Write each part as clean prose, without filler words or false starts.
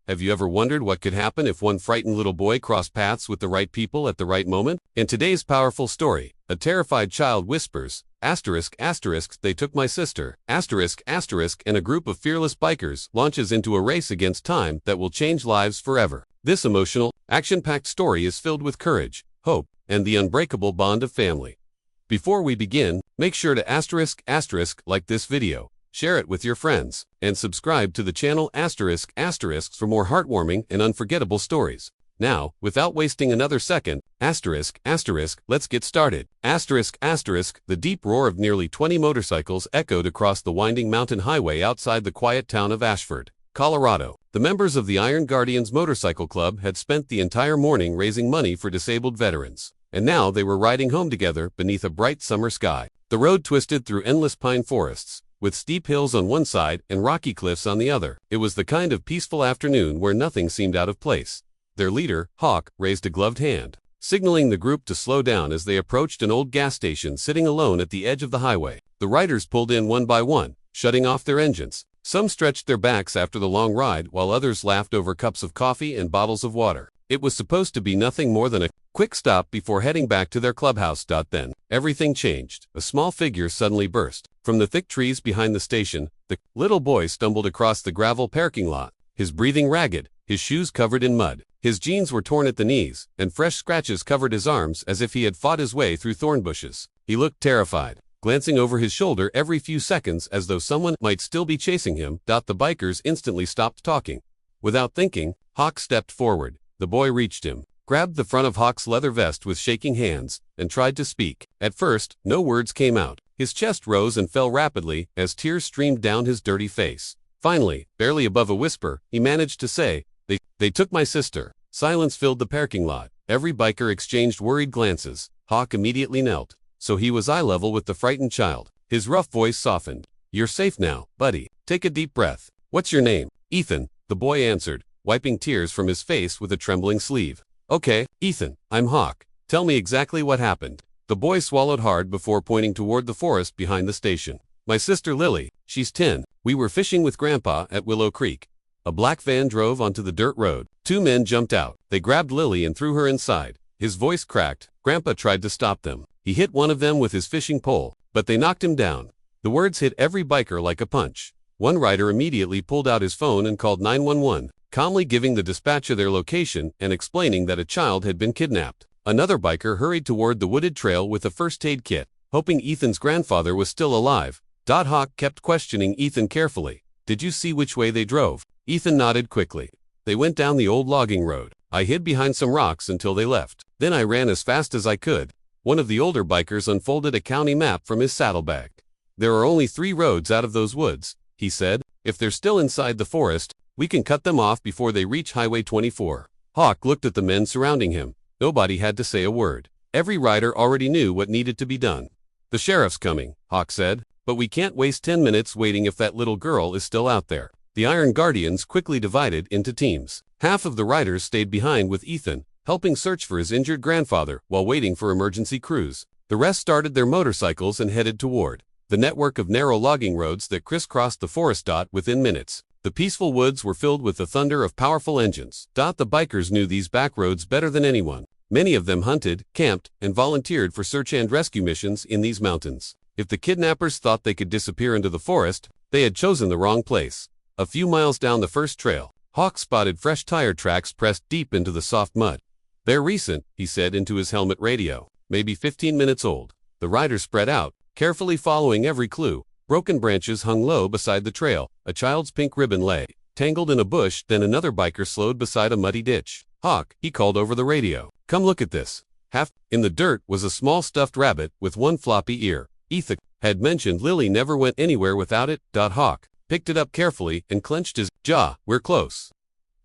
Have you ever wondered what could happen if one frightened little boy crossed paths with the right people at the right moment? In today's powerful story, a terrified child whispers, asterisk, asterisk, they took my sister, asterisk, asterisk, and a group of fearless bikers launches into a race against time that will change lives forever. This emotional, action-packed story is filled with courage, hope, and the unbreakable bond of family. Before we begin, make sure to asterisk, asterisk, like this video. Share it with your friends, and subscribe to the channel asterisk asterisks for more heartwarming and unforgettable stories. Now, without wasting another second, asterisk asterisk, let's get started. Asterisk asterisk, the deep roar of nearly 20 motorcycles echoed across the winding mountain highway outside the quiet town of Ashford, Colorado. The members of the Iron Guardians Motorcycle Club had spent the entire morning raising money for disabled veterans, and now they were riding home together beneath a bright summer sky. The road twisted through endless pine forests, with steep hills on one side and rocky cliffs on the other. It was the kind of peaceful afternoon where nothing seemed out of place. Their leader, Hawk, raised a gloved hand, signaling the group to slow down as they approached an old gas station sitting alone at the edge of the highway. The riders pulled in one by one, shutting off their engines. Some stretched their backs after the long ride, while others laughed over cups of coffee and bottles of water. It was supposed to be nothing more than a quick stop before heading back to their clubhouse. Then, everything changed. A small figure suddenly burst from the thick trees behind the station. The little boy stumbled across the gravel parking lot, his breathing ragged, his shoes covered in mud. His jeans were torn at the knees, and fresh scratches covered his arms as if he had fought his way through thorn bushes. He looked terrified, glancing over his shoulder every few seconds as though someone might still be chasing him. The bikers instantly stopped talking. Without thinking, Hawk stepped forward. The boy reached him, grabbed the front of Hawk's leather vest with shaking hands, and tried to speak. At first, no words came out. His chest rose and fell rapidly as tears streamed down his dirty face. Finally, barely above a whisper, he managed to say, They took my sister." Silence filled the parking lot. Every biker exchanged worried glances. Hawk immediately knelt, so he was eye level with the frightened child. His rough voice softened. "You're safe now, buddy. Take a deep breath. What's your name?" "Ethan," the boy answered, wiping tears from his face with a trembling sleeve. "Okay, Ethan, I'm Hawk. Tell me exactly what happened." The boy swallowed hard before pointing toward the forest behind the station. "My sister Lily, she's 10. We were fishing with Grandpa at Willow Creek. A black van drove onto the dirt road. Two men jumped out. They grabbed Lily and threw her inside." His voice cracked. Grandpa tried to stop them. He hit one of them with his fishing pole, but they knocked him down. The words hit every biker like a punch. One rider immediately pulled out his phone and called 911, calmly giving the dispatcher their location and explaining that a child had been kidnapped. Another biker hurried toward the wooded trail with a first aid kit, hoping Ethan's grandfather was still alive. Hawk kept questioning Ethan carefully. "Did you see which way they drove?" Ethan nodded quickly. "They went down the old logging road. I hid behind some rocks until they left. Then I ran as fast as I could." One of the older bikers unfolded a county map from his saddlebag. "There are only 3 roads out of those woods," he said. "If they're still inside the forest, we can cut them off before they reach Highway 24. Hawk looked at the men surrounding him. Nobody had to say a word. Every rider already knew what needed to be done. "The sheriff's coming," Hawk said, "but we can't waste 10 minutes waiting if that little girl is still out there." The Iron Guardians quickly divided into teams. Half of the riders stayed behind with Ethan, helping search for his injured grandfather while waiting for emergency crews. The rest started their motorcycles and headed toward the network of narrow logging roads that crisscrossed the forest. Within minutes, the peaceful woods were filled with the thunder of powerful engines. The bikers knew these back roads better than anyone. Many of them hunted, camped, and volunteered for search and rescue missions in these mountains. If the kidnappers thought they could disappear into the forest, they had chosen the wrong place. A few miles down the first trail, Hawk spotted fresh tire tracks pressed deep into the soft mud. "They're recent," he said into his helmet radio. "Maybe 15 minutes old." The riders spread out, carefully following every clue. Broken branches hung low beside the trail. A child's pink ribbon lay tangled in a bush. Then another biker slowed beside a muddy ditch. "Hawk," he called over the radio. "Come look at this." Half in the dirt was a small stuffed rabbit with one floppy ear. Ethan had mentioned Lily never went anywhere without it. Hawk picked it up carefully and clenched his jaw. "We're close."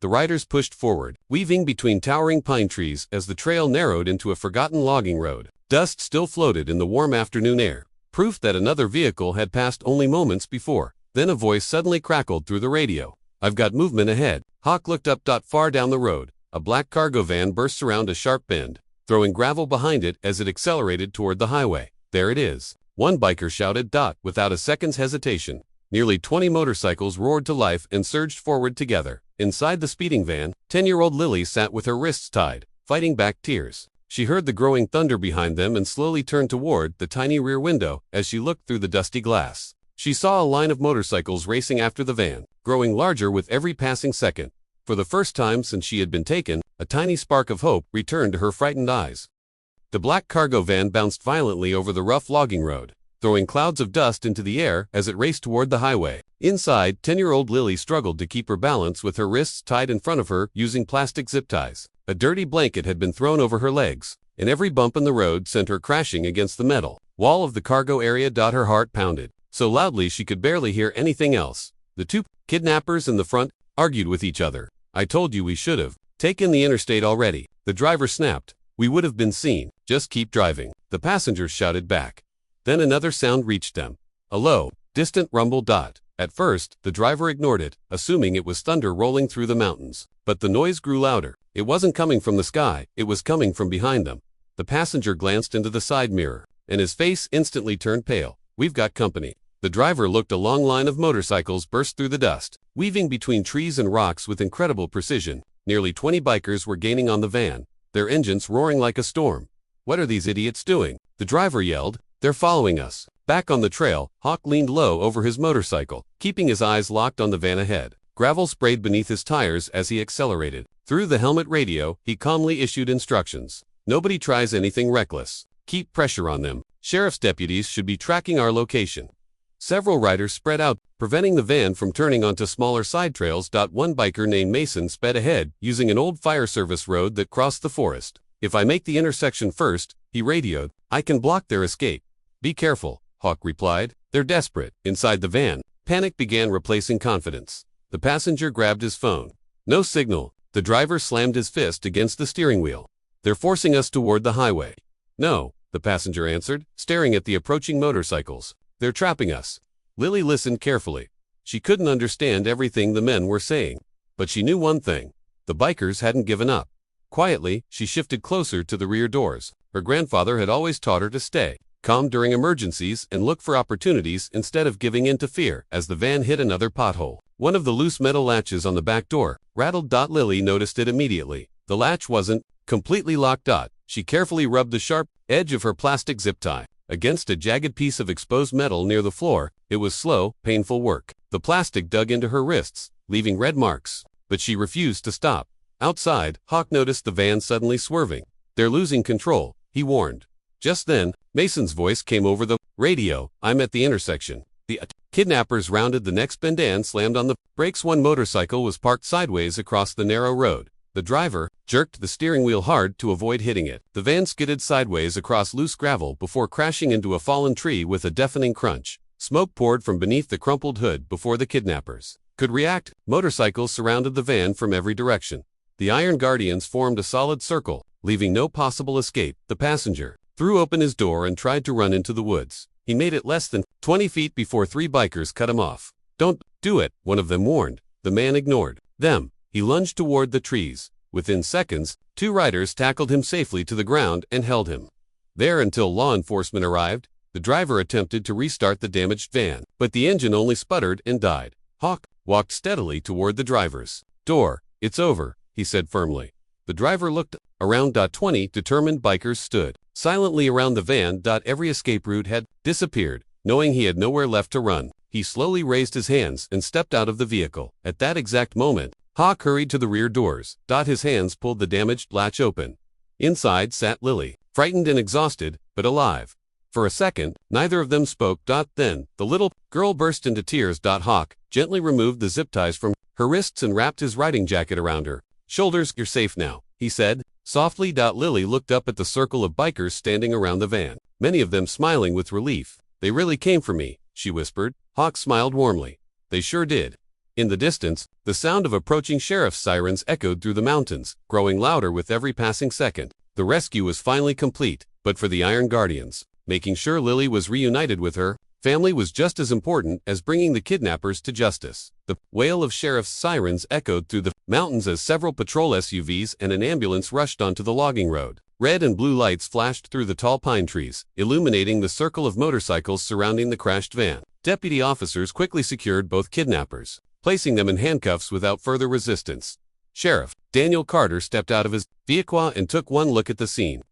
The riders pushed forward, weaving between towering pine trees as the trail narrowed into a forgotten logging road. Dust still floated in the warm afternoon air, proof that another vehicle had passed only moments before. Then a voice suddenly crackled through the radio. "I've got movement ahead." Hawk looked up. Far down the road, a black cargo van bursts around a sharp bend, throwing gravel behind it as it accelerated toward the highway. "There it is," one biker shouted. Without a second's hesitation, Nearly 20 motorcycles roared to life and surged forward together. Inside the speeding van, 10-year-old Lily sat with her wrists tied, fighting back tears. She heard the growing thunder behind them and slowly turned toward the tiny rear window as she looked through the dusty glass. She saw a line of motorcycles racing after the van, growing larger with every passing second. For the first time since she had been taken, a tiny spark of hope returned to her frightened eyes. The black cargo van bounced violently over the rough logging road, throwing clouds of dust into the air as it raced toward the highway. Inside, 10-year-old Lily struggled to keep her balance with her wrists tied in front of her using plastic zip ties. A dirty blanket had been thrown over her legs, and every bump in the road sent her crashing against the metal wall of the cargo area. Her heart pounded so loudly she could barely hear anything else. The two kidnappers in the front argued with each other. "I told you we should have taken the interstate already," the driver snapped. "We would have been seen. Just keep driving," the passengers shouted back. Then another sound reached them. A low, distant rumble. At first, the driver ignored it, assuming it was thunder rolling through the mountains. But the noise grew louder. It wasn't coming from the sky, it was coming from behind them. The passenger glanced into the side mirror, and his face instantly turned pale. "We've got company." The driver looked. A long line of motorcycles burst through the dust, weaving between trees and rocks with incredible precision. Nearly 20 bikers were gaining on the van, their engines roaring like a storm. "What are these idiots doing?" the driver yelled. "They're following us." Back on the trail, Hawk leaned low over his motorcycle, keeping his eyes locked on the van ahead. Gravel sprayed beneath his tires as he accelerated. Through the helmet radio, he calmly issued instructions. "Nobody tries anything reckless. Keep pressure on them. Sheriff's deputies should be tracking our location." Several riders spread out, preventing the van from turning onto smaller side trails. One biker named Mason sped ahead, using an old fire service road that crossed the forest. "If I make the intersection first," he radioed, "I can block their escape." "Be careful," Hawk replied. "They're desperate." Inside the van, panic began replacing confidence. The passenger grabbed his phone. "No signal." The driver slammed his fist against the steering wheel. "They're forcing us toward the highway." "No," the passenger answered, staring at the approaching motorcycles. "They're trapping us." Lily listened carefully. She couldn't understand everything the men were saying, but she knew one thing: the bikers hadn't given up. Quietly, she shifted closer to the rear doors. Her grandfather had always taught her to stay calm during emergencies and look for opportunities instead of giving in to fear. As the van hit another pothole, one of the loose metal latches on the back door rattled. Lily noticed it immediately. The latch wasn't completely locked. She carefully rubbed the sharp edge of her plastic zip tie against a jagged piece of exposed metal near the floor. It was slow, painful work. The plastic dug into her wrists, leaving red marks, but she refused to stop. Outside, Hawk noticed the van suddenly swerving. "They're losing control," he warned. Just then, Mason's voice came over the radio. "I'm at the intersection." The kidnappers rounded the next bend and slammed on the brakes. One motorcycle was parked sideways across the narrow road. The driver jerked the steering wheel hard to avoid hitting it. The van skidded sideways across loose gravel before crashing into a fallen tree with a deafening crunch. Smoke poured from beneath the crumpled hood before the kidnappers could react. Motorcycles surrounded the van from every direction. The Iron Guardians formed a solid circle, leaving no possible escape. The passenger threw open his door and tried to run into the woods. He made it less than 20 feet before 3 bikers cut him off. "Don't do it," one of them warned. The man ignored them. He lunged toward the trees. Within seconds, 2 riders tackled him safely to the ground and held him there until law enforcement arrived. The driver attempted to restart the damaged van, but the engine only sputtered and died. Hawk walked steadily toward the driver's door. "It's over," he said firmly. The driver looked around. 20 determined bikers stood silently around the van. Every escape route had disappeared. Knowing he had nowhere left to run, he slowly raised his hands and stepped out of the vehicle. At that exact moment, Hawk hurried to the rear doors. His hands pulled the damaged latch open. Inside sat Lily, frightened and exhausted, but alive. For a second, neither of them spoke. Then, the little girl burst into tears. Hawk gently removed the zip ties from her wrists and wrapped his riding jacket around her shoulders. "You're safe now," he said softly. Lily looked up at the circle of bikers standing around the van, many of them smiling with relief. "They really came for me," she whispered. Hawk smiled warmly. "They sure did." In the distance, the sound of approaching sheriff's sirens echoed through the mountains, growing louder with every passing second. The rescue was finally complete, but for the Iron Guardians, making sure Lily was reunited with her family was just as important as bringing the kidnappers to justice. The wail of sheriff's sirens echoed through the mountains as several patrol SUVs and an ambulance rushed onto the logging road. Red and blue lights flashed through the tall pine trees, illuminating the circle of motorcycles surrounding the crashed van. Deputy officers quickly secured both kidnappers, placing them in handcuffs without further resistance. Sheriff Daniel Carter stepped out of his vehicle and took one look at the scene.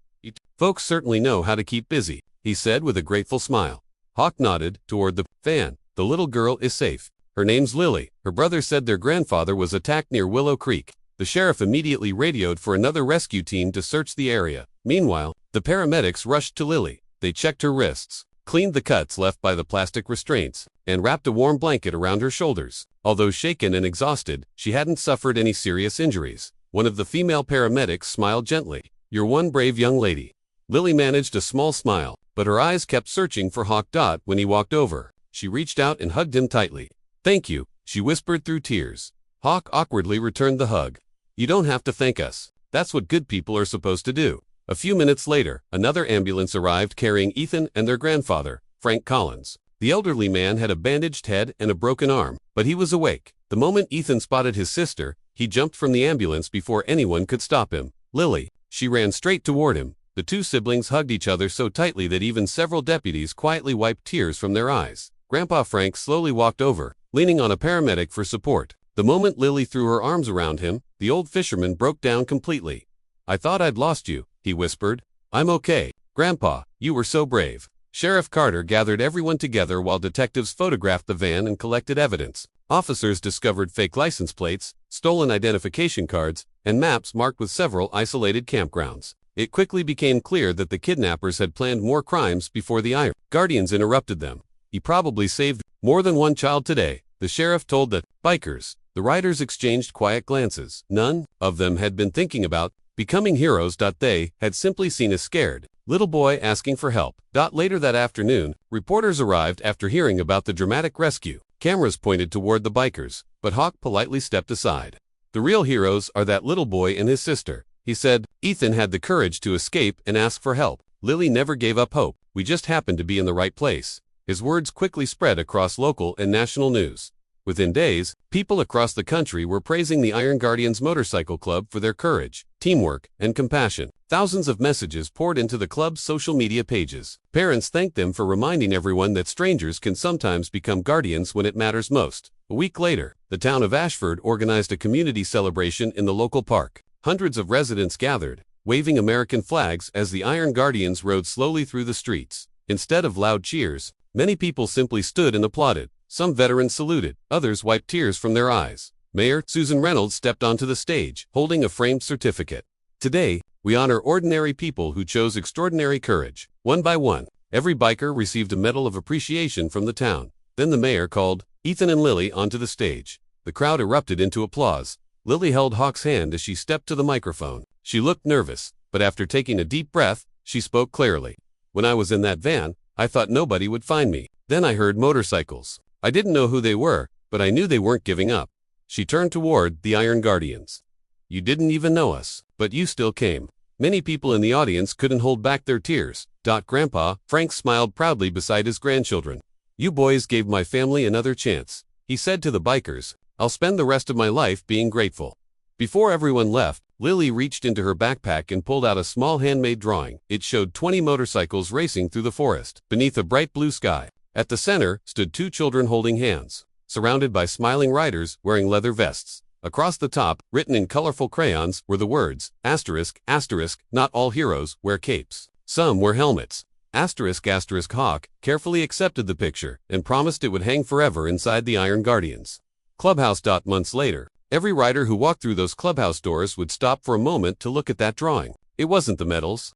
"Folks certainly know how to keep busy," he said with a grateful smile. Hawk nodded toward the van. "The little girl is safe. Her name's Lily. Her brother said their grandfather was attacked near Willow Creek." The sheriff immediately radioed for another rescue team to search the area. Meanwhile, the paramedics rushed to Lily. They checked her wrists, cleaned the cuts left by the plastic restraints, and wrapped a warm blanket around her shoulders. Although shaken and exhausted, she hadn't suffered any serious injuries. One of the female paramedics smiled gently. "You're one brave young lady." Lily managed a small smile, but her eyes kept searching for Hawk. When he walked over, she reached out and hugged him tightly. "Thank you," she whispered through tears. Hawk awkwardly returned the hug. "You don't have to thank us. That's what good people are supposed to do." A few minutes later, another ambulance arrived carrying Ethan and their grandfather, Frank Collins. The elderly man had a bandaged head and a broken arm, but he was awake. The moment Ethan spotted his sister, he jumped from the ambulance before anyone could stop him. "Lily." She ran straight toward him. The two siblings hugged each other so tightly that even several deputies quietly wiped tears from their eyes. Grandpa Frank slowly walked over, leaning on a paramedic for support. The moment Lily threw her arms around him, the old fisherman broke down completely. "I thought I'd lost you," he whispered. "I'm okay. Grandpa, you were so brave." Sheriff Carter gathered everyone together while detectives photographed the van and collected evidence. Officers discovered fake license plates, stolen identification cards, and maps marked with several isolated campgrounds. It quickly became clear that the kidnappers had planned more crimes before the Iron Guardians interrupted them. "He probably saved more than one child today," the sheriff told the bikers. The riders exchanged quiet glances. None of them had been thinking about becoming heroes. They had simply seen a scared little boy asking for help. Later that afternoon, reporters arrived after hearing about the dramatic rescue. Cameras pointed toward the bikers, but Hawk politely stepped aside. "The real heroes are that little boy and his sister," he said. "Ethan had the courage to escape and ask for help. Lily never gave up hope. We just happened to be in the right place." His words quickly spread across local and national news. Within days, people across the country were praising the Iron Guardians Motorcycle Club for their courage, teamwork, and compassion. Thousands of messages poured into the club's social media pages. Parents thanked them for reminding everyone that strangers can sometimes become guardians when it matters most. A week later, the town of Ashford organized a community celebration in the local park. Hundreds of residents gathered, waving American flags as the Iron Guardians rode slowly through the streets. Instead of loud cheers, many people simply stood and applauded. Some veterans saluted, others wiped tears from their eyes. Mayor Susan Reynolds stepped onto the stage, holding a framed certificate. "Today, we honor ordinary people who chose extraordinary courage." One by one, every biker received a medal of appreciation from the town. Then the mayor called Ethan and Lily onto the stage. The crowd erupted into applause. Lily held Hawk's hand as she stepped to the microphone. She looked nervous, but after taking a deep breath, she spoke clearly. "When I was in that van, I thought nobody would find me. Then I heard motorcycles. I didn't know who they were, but I knew they weren't giving up." She turned toward the Iron Guardians. "You didn't even know us, but you still came." Many people in the audience couldn't hold back their tears. Grandpa Frank smiled proudly beside his grandchildren. "You boys gave my family another chance," he said to the bikers. "I'll spend the rest of my life being grateful." Before everyone left, Lily reached into her backpack and pulled out a small handmade drawing. It showed 20 motorcycles racing through the forest, beneath a bright blue sky. At the center stood two children holding hands, surrounded by smiling riders wearing leather vests. Across the top, written in colorful crayons, were the words, ****, not all heroes wear capes. Some wear helmets. ****. Hawk carefully accepted the picture and promised it would hang forever inside the Iron Guardians Clubhouse. Months later, every rider who walked through those clubhouse doors would stop for a moment to look at that drawing. It wasn't the medals,